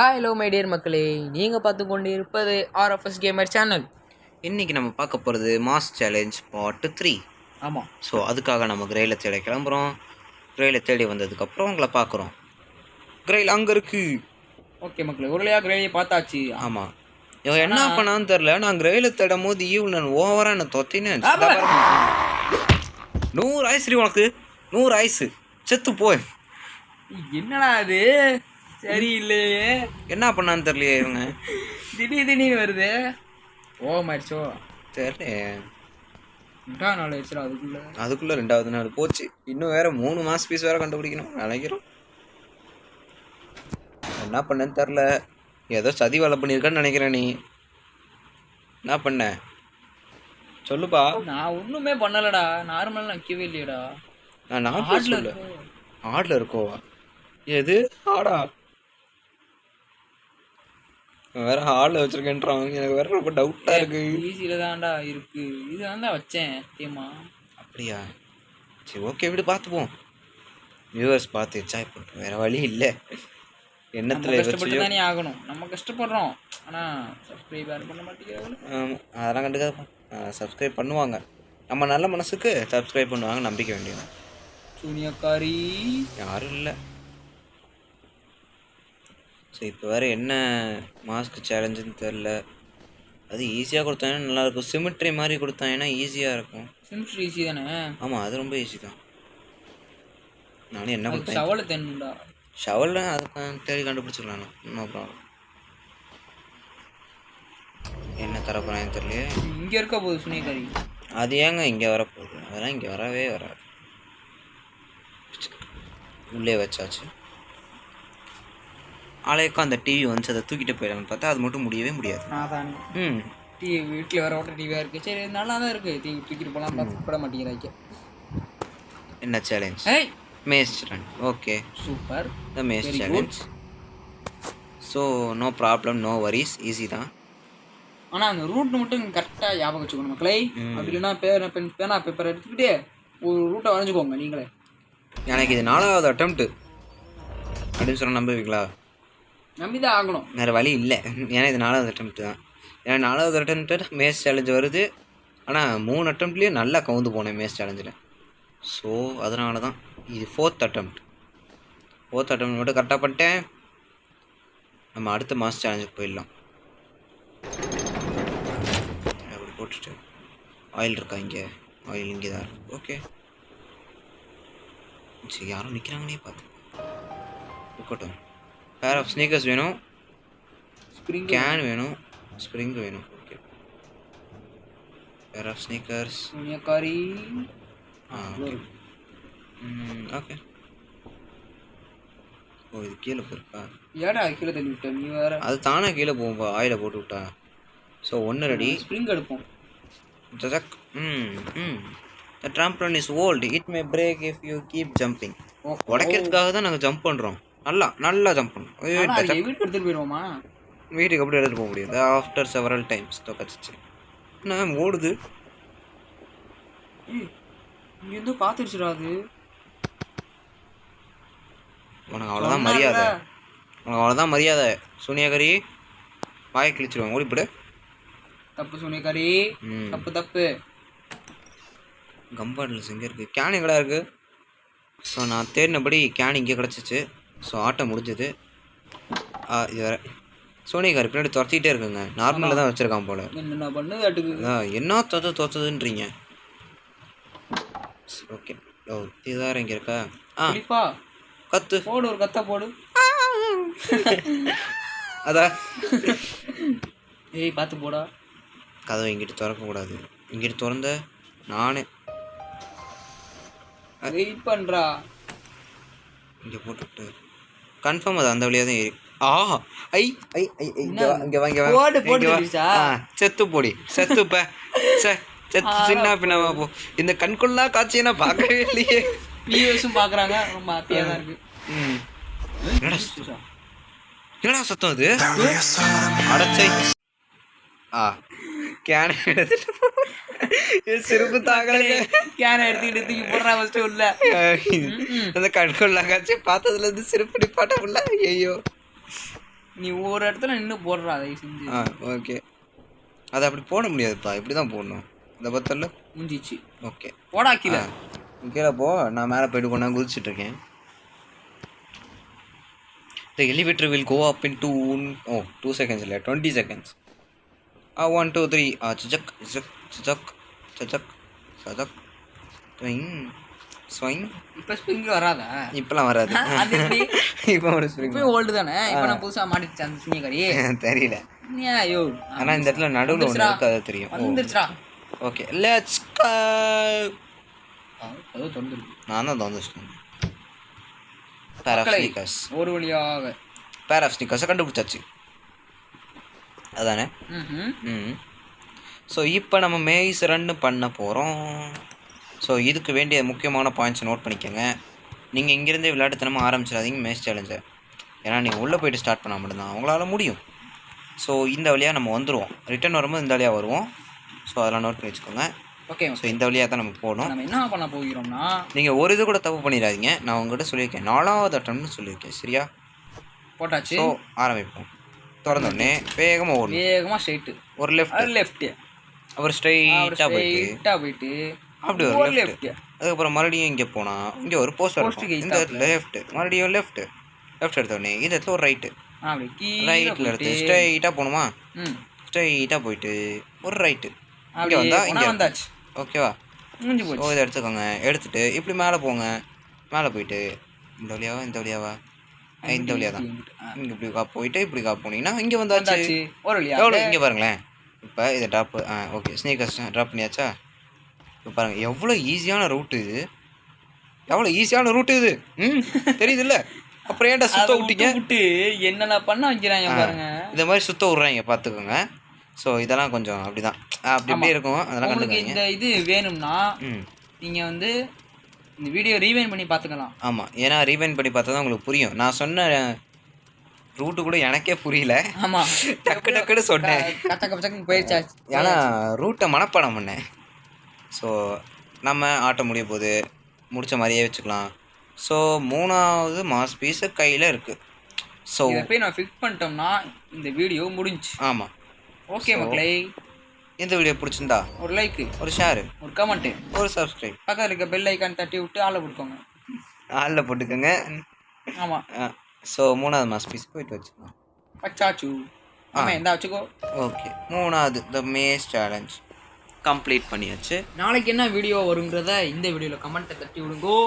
Hello my dear மக்களே, நீங்கள் பார்த்து கொண்டு இருப்பது ஆர்எஃப்எஸ் கேமர் சேனல். இன்றைக்கி நம்ம பார்க்க போகிறது மாஸ் சேலஞ்ச் பார்ட் 3. ஆமாம். ஸோ அதுக்காக நம்ம கிரெயிலை தேட கிளம்புறோம். கிரெயிலை தேடி வந்ததுக்கப்புறம் உங்களை பார்க்குறோம். கிரெயில் அங்கே இருக்குது. ஓகே மக்களே, உருளையாக கிரெயிலை பார்த்தாச்சு. ஆமாம், இவன் என்ன பண்ணான்னு தெரில. நான் கிரெயிலை தேடும் போது நான் ஓவராக என்ன தொத்தின்னு 100 ஆயிஸ்ரீ உனக்கு 100 ஆயிசு செத்து போய். என்னடா அது சரி இல்லையே, என்ன பண்ணான்னு தெரியலையே இவங்க. திடீர்னு வருது. ஓமாயிடுச்சோ தெரியல. 2வது நாள் ஆயிடுச்சுடா. அதுக்குள்ளே 2வது நாள் போச்சு. இன்னும் வேறு 3 மாஸ் பீஸ் வேறு கண்டுபிடிக்கணும் நினைக்கிறோம். என்ன பண்ணேன்னு தெரில. ஏதோ சதி வேலை பண்ணியிருக்கான்னு நினைக்கிறேன். நீ என்ன பண்ண சொல்லுப்பா. நான் ஒன்றுமே பண்ணலடா. நார்மலாக நிற்கவே இல்லையடா. நான் நார்மல் சொல்லு. ஆடில் இருக்கோ? எது ஆடா? வேற ஹாலில் வச்சிருக்கேன்றாங்க. எனக்கு வேற ரொம்ப டவுட்டாக இருக்கு. ஈஸியில் தான்டா இருக்கு. இது தான் வச்சேன் தேமா. அப்படியா? சரி ஓகே, விடு, பார்த்துப்போம். வியூவர்ஸ் பார்த்து என்ஜாய் பண்ணுறோம். வேறு வழி இல்லை. எண்ணத்தில் கஷ்டப்பட்டு தானே ஆகணும். நம்ம கஷ்டப்படுறோம். ஆனால் சப்ஸ்கிரைப் யாரும் பண்ண மாட்டேங்கிறாங்க. அதெல்லாம் கண்டுக்காதப்பா. சப்ஸ்கிரைப் பண்ணுவாங்க. நம்ம நல்ல மனசுக்கு சப்ஸ்கிரைப் பண்ணுவாங்க, நம்பிக்கை வேண்டியது. சூனியக்காரி யாரும் இல்லை. ஸோ இப்போ வேறு என்ன மாஸ்க் சேலஞ்சுன்னு தெரில. அது ஈஸியாக கொடுத்தாங்கன்னா நல்லாயிருக்கும். சிமிட்ரி மாதிரி கொடுத்தாங்கன்னா ஈஸியாக இருக்கும். சிமிட்ரி ஈஸி தானே? ஆமாம், அது ரொம்ப ஈஸி தான். நானும் என்ன கொடுத்தேன்? ஷவல் தென்னுண்டா. ஷவல் அதுக்கு தேடி கண்டுபிடிச்சிக்கலாம். இன்னும் அப்புறம் என்ன தர போகிறான்னு தெரியலையே. இங்கே இருக்க போகுது சூனியக்காரி. அது ஏங்க இங்கே வரப்போகுது? அதெல்லாம் இங்கே வரவே வராது. உள்ளே வச்சாச்சு. ஆளையக்கா அந்த டிவி வந்து அதை தூக்கிட்டு போயிடலான்னு பார்த்தா அது மட்டும் முடியவே முடியாது. டிவி வீட்டில் வேற ஓட்ட டிவியாக இருக்குது. சரி நல்லா தான் இருக்குது. தூக்கிட்டு போகலாம் பார்த்து போட மாட்டேங்கிறாங்க. என்ன challenge? Maze challenge. Okay super. The maze challenge. So no problem, no worries, easy தான். ஆனால் அந்த ரூட் மட்டும் கரெக்டாக ஞாபகம் வச்சுக்கணும் மக்களே. அப்படி இல்லைன்னா பேனா பேப்பர் எடுத்துக்கிட்டு ஒரு ரூட்டை வரைஞ்சிக்கோங்க நீங்களே. எனக்கு இது 4வது அட்டெம்ப்ட்டு அப்படின்னு சொன்னால் நம்புவீங்களா? நம்பி தான் ஆகணும், வேறு வழி இல்லை. ஏன்னா இது 4வது அட்டெம்ப்ட்டு தான். ஏன்னா 4வது அட்டெம்ப்ட்டு மேஸ் சேலஞ்சு வருது. ஆனால் 3 அட்டெம்ப்ட்லேயும் நல்லா கவுந்து போனேன் மேஸ் சேலஞ்சில். ஸோ அதனால தான் இது 4th அட்டெம்ப்ட். 4th அட்டெம்ப்ட் மட்டும் கரெக்டாக பண்ணிட்டேன். நம்ம அடுத்த மாஸ் சேலஞ்சுக்கு போயிடலாம். அப்படி போட்டுட்டு ஆயில் இருக்கா? இங்கே ஆயில் இங்கே தான் இருக்கு. ஓகே சரி, யாரும் நிற்கிறாங்கன்னே பார்த்து இருக்கட்டும். பேர் ஆஃப் ஸ்னீக்கர்ஸ் வேணும், கேன் வேணும், ஸ்ப்ரிங் வேணும். Okay, pair of sneakers. சூனியக்காரி. Okay okay. ஓ, இது கீழே போயிருக்கா? ஏடா கீழே தள்ளி விட்ட நீ வேற. அது தானே கீழே போகும்பா, ஆயிலை போட்டு விட்டா. So 1 ready. ஸ்ப்ரிங் எடுப்போம். Jug. The trampoline is old. It may break if you keep jumping. உடைக்கிறதுக்காக தான் நாங்கள் ஜம்ப் பண்ணுறோம். நல்லா ஜம்ப் பண்ணுறோம். வீட்டுக்கு எடுத்துகிட்டு போயிடுவோமா? வீட்டுக்கு அப்படி எடுத்துகிட்டு போக முடியாது. ஆஃப்டர் செவரல் டைம்ஸ் தொக்கச்சிச்சு. என்ன ஓடுது? இங்கேருந்து பார்த்துடுச்சுடா அது. உனக்கு அவ்வளோதான் மரியாதை. உனக்கு அவ்வளோதான் மரியாதை. சூனியக்காரி வாயை கிழிச்சிடுவாங்க. ஓடிப்படு. தப்பு சூனியக்காரி, தப்பு தப்பு. கம்பார்ட்மெண்ட்ஸ் எங்கே இருக்குது? கேன் எங்கடா இருக்குது? ஸோ நான் தேடினபடி கேன் இங்கே கிடச்சிச்சு. ஸோ ஆட்டம் முடிஞ்சது. இது வேறு சோனிகார் பின்னாடி துரத்திக்கிட்டே இருக்குங்க. நார்மலில் தான் வச்சுருக்கான் போல். என்ன பண்ணுது? என்ன தோத்ததுன்றீங்க? ஓகே. ஓ, இதுதான் இங்கே இருக்கா? கத்து போடு, ஒரு கத்தை போடு. அதான். ஏய் பார்த்து போடா. கதவை இங்கிட்டு திறக்கக்கூடாது. இங்கிட்டு திறந்த நானே வெயிட் பண்ணுறா. இங்கே போட்டுவிட்டு கன்ஃபார்ம் அது அந்த வழியாக தான் ஏறி. ஐ ஐ ஐ இங்கே வாங்க. செத்து போடி, செத்துப்ப. செத்து சின்ன பின்னவா போ. இந்த கண்கொள்ளா காட்சியை நான் பார்க்கவே இல்லையே. வியூவர்ஸும் பார்க்குறாங்க. ரொம்ப ஹாப்பியாக தான் இருக்கு. என்னடா சத்தம் அது? அடச்சை. கேனை எடுத்துட்டு சிறுப்பு தாக்கல. கேனை எடுத்துக்கிட்டு தூக்கி போடுறா ஃபஸ்ட்டு உள்ள. அந்த கண்கொள்ளா காட்சி பார்த்ததுலேருந்து சிறுப்பு நிப்பாட்ட உள்ள. ஐயோ நீ ஒரு இடத்துல நின்று போடுறா அதை செஞ்சு. ஓகே. அதை அப்படி போட முடியாதுப்பா, இப்படி தான் போடணும். இந்த பத்தல்ல முடிஞ்சிச்சு. ஓகே போடா கீழே. கீழே போ. நான் மேலே போய்ட்டு கொண்டா குதிச்சுட்டு இருக்கேன். The elevator will go up in 2 seconds இல்லை 20 seconds. 1 2 3 சஜக் சஜக் சஜக் சஜக் சஜக் ஸ்விங் ஸ்விங். இப்போ ஸ்ப்ரிங் வராதா? இப்போலாம் வராது. அது எப்படி? இப்போ ஒரு ஸ்ப்ரிங் இப்போ ஓல்டு தானே. இப்போ நான் புதுசாக மாட்டிச்சேன் அந்த ஸ்ப்ரிங் கறி. தெரியல. ஐயோ ஆனால் இந்த இடத்துல நடுவில் ஒன்று இருக்கு, அது தெரியும். வந்துருச்சுடா. Okay let's go. அது தொந்துருக்கு. நான் தான் தோந்துச்சிட்டேன். பேர் ஆஃப் ஸ்னீக்கர்ஸ். ஒரு வழியாக பேர் ஆஃப் ஸ்னீக்கர்ஸை கண்டுபிடிச்சாச்சு அதானே? ஸோ இப்போ நம்ம மேய்ஸ் ரன்னு பண்ண போகிறோம். ஸோ இதுக்கு வேண்டிய முக்கியமான பாயிண்ட்ஸை நோட் பண்ணிக்கோங்க. நீங்கள் இங்கேருந்தே விளையாட்டுத்தனமாக ஆரம்பிச்சிடாதீங்க மேய்ஸ் சேலஞ்சை. ஏன்னா நீங்கள் உள்ளே போய்ட்டு ஸ்டார்ட் பண்ண மட்டும்தான் அவங்களால முடியும். ஸோ இந்த வழியாக நம்ம வந்துடுவோம். ரிட்டர்ன் வரும்போது இந்த வழியாக வருவோம். ஸோ அதெல்லாம் நோட் பண்ணி வச்சுக்கோங்க. ஓகே. ஸோ இந்த வழியாக தான் நம்ம போகணும். நம்ம என்ன பண்ண போகிறோம்னா, நீங்கள் ஒரு இது கூட தப்பு பண்ணிடாதீங்க. நான் உங்கள்கிட்ட சொல்லியிருக்கேன் 4வது அட்டம்னு சொல்லியிருக்கேன். சரியா? போட்டாச்சு. ஸோ ஆரம்பிப்போம். திறந்தோடனே வேகமாக ஓடும். வேகமாக ஸ்ட்ரைட்டு. ஒரு லெஃப்ட். அப்புறம் ஸ்ட்ரைட்டாக போயிட்டு அப்படி ஒரு லெஃப்ட். அதுக்கப்புறம் மறுபடியும் இங்கே போனால் இங்கே ஒரு போஸ்டர் இருக்கும். இந்த இடத்துல லெஃப்ட், மறுபடியும் லெஃப்ட் எடுத்தோடனே இந்த இடத்துல ஒரு ரைட்டில் எடுத்து ஸ்ட்ரைட்டாக போகணுமா? ஸ்ட்ரைட்டாக போயிட்டு ஒரு ரைட்டு இங்கே வந்தால் இங்கே வந்தாச்சு. ஓகேவா? ஓ இதை எடுத்துக்கோங்க. எடுத்துகிட்டு இப்படி மேலே போங்க. மேலே போயிட்டு இந்த வழியாவா இந்த வழியாக தான் இங்கே இப்படி போயிட்டு இப்படி போனீங்கன்னா இங்கே வந்தாச்சு. எவ்வளோ இங்கே பாருங்களேன். இப்போ இதை ட்ராப் ஓகே ஸ்னீக்கர்ஸ் ட்ராப் பண்ணியாச்சா? இப்போ பாருங்கள் எவ்வளோ ஈஸியான ரூட்டு இது. தெரியுது இல்லை? அப்புறம் ஏன்டா சுத்த விட்டீங்க? என்னென்ன பண்ண வைக்கிறாங்க பாருங்க. இந்த மாதிரி சுத்த விட்றாங்க பார்த்துக்கோங்க. ஸோ இதெல்லாம் கொஞ்சம் அப்படி தான் அப்படி இருக்கும். அதெல்லாம் உங்களுக்கு இந்த இது வேணும்னா நீங்கள் வந்து இந்த வீடியோ ரீவைண்ட் பண்ணி பார்த்துக்கலாம். ஆமாம், ஏன்னா ரீவைண்ட் பண்ணி பார்த்தா தான் உங்களுக்கு புரியும். நான் சொன்ன ரூட்டு கூட எனக்கே புரியல. ஆமாம், டக்குன்னு சொன்னேன். கச்சக்கு போயிடுச்சா? ஏன்னா ரூட்டை மனப்பாடம் பண்ணேன். ஸோ நம்ம ஆட்ட முடிச்ச மாதிரியே வச்சுக்கலாம். ஸோ 3வது மாஸ் பீஸு கையில் இருக்குது. ஸோ போய் நான் ஃபிக்ஸ் பண்ணிட்டோம்னா இந்த வீடியோ முடிஞ்சு. ஆமாம். ஓகே மக்களே, இந்த வீடியோ பிடிச்சிருந்தா ஒரு லைக்கு, ஒரு ஷேரு, ஒரு கமெண்ட்டு, ஒரு சப்ஸ்கிரைப், பக்கத்தில் இருக்க பெல் ஐக்கான் தட்டி விட்டு ஆளில் போட்டுக்கோங்க. ஆளில் போட்டுக்கோங்க. ஆமாம். ஸோ 3வது மாஸ் பீஸ் போயிட்டு வச்சுக்கலாம். வச்சாச்சு. ஆமாம், எந்த வச்சுக்கோ. ஓகே, 3வது த மேஸ் சேலஞ்ச் கம்ப்ளீட் பண்ணியாச்சு. நாளைக்கு என்ன வீடியோ வருங்கிறத இந்த வீடியோவில் கமெண்ட்டை தட்டி விடுங்கோ.